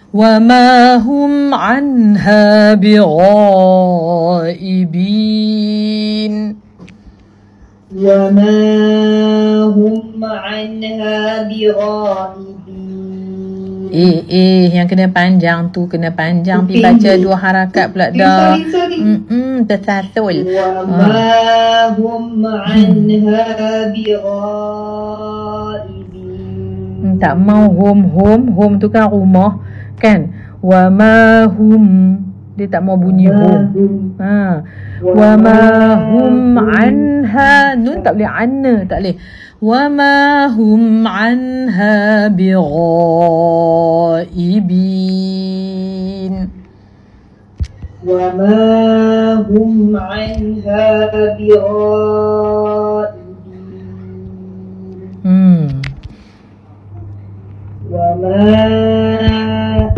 وما هم عنها بغائبين وما هم عنها بغائبين. Yang kena panjang tu, kena panjang. Pi baca 2 harakat pula dah. Tersasul. وما هم عنها بغائبين. Tak mau home tu kan rumah kan. Wama hum, dia tak mau bunyi hum. Wama hum anha, nun tak boleh anna, tak boleh. Wama hum anha bighaibin. Wama hum anha bighaibin. Wama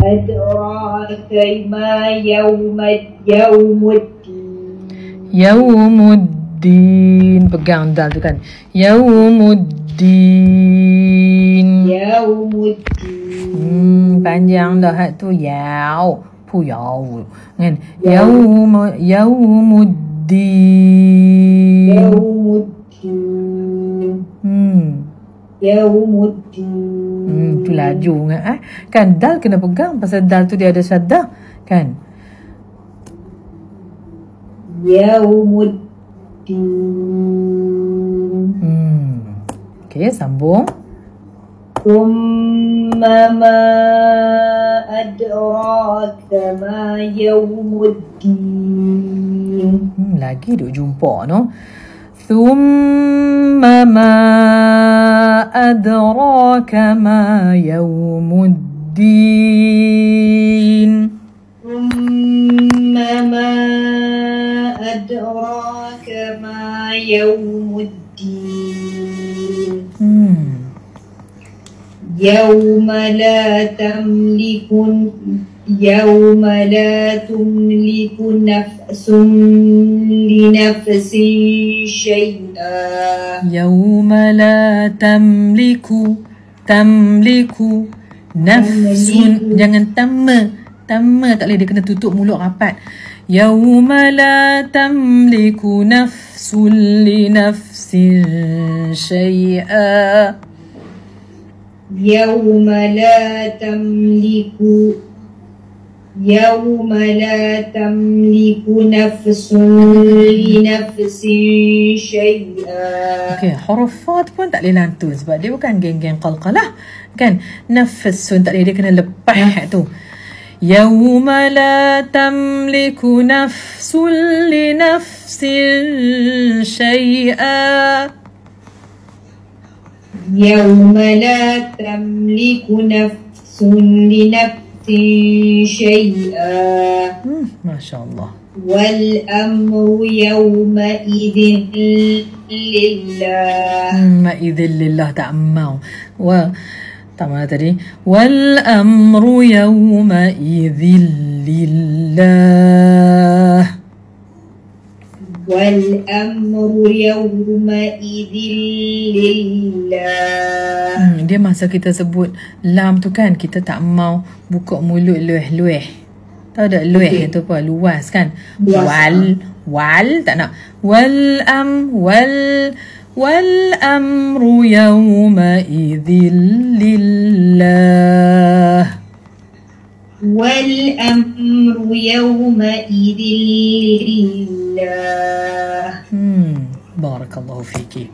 adraka ma yawmuddin. Yawmuddin, pegang dal tu kan. Yawmuddin. Yawmuddin. Panjang dah hat tu. Yau kan. Yawmuddin. Yawmuddin. Tu laju kan. Kan dal kena pegang pasal dal tu dia ada syaddah kan. Yawmuddin. Okey, sambung. Thumma ma adraka ma yawmuddin. Lagi duk jumpa no. Thumma ma adraka ma yawmuddin. Thumma ma adraka ma yawmuddin. Yawma la tamliku nafsun li nafsin shay'a. Yawma la tamliku nafsun, jangan tamma tak boleh, dia kena tutup mulut rapat. Yawma la tamliku nafsun li nafsin shay'a. Yawma la tamliku nafsun li nafsin shay'a. Okey, huruf fad pun tak boleh lantun sebab dia bukan geng-geng qalqalah kan. Nafsun tak boleh, dia kena lepas tu. Yawma la tamliku nafsun li nafsin shay'a. Yawma la tamliku nafsun li nafsin shay'a. Masya Allah. Wal amru yawma idhin lillah. Idhin lillah tak mau. Tak mana tadi? Wal amru yawma idhin lillah. Wal amru yawma idhin lillah. Dia masa kita sebut lam tu kan, kita tak mau buka mulut lueh-lueh. Tahu tak lueh tu apa? Luas kan? Wal tak nak. Wal amru yawma idhin lillah. Wal amru yawma idhin lillah. Barakallahu fiki.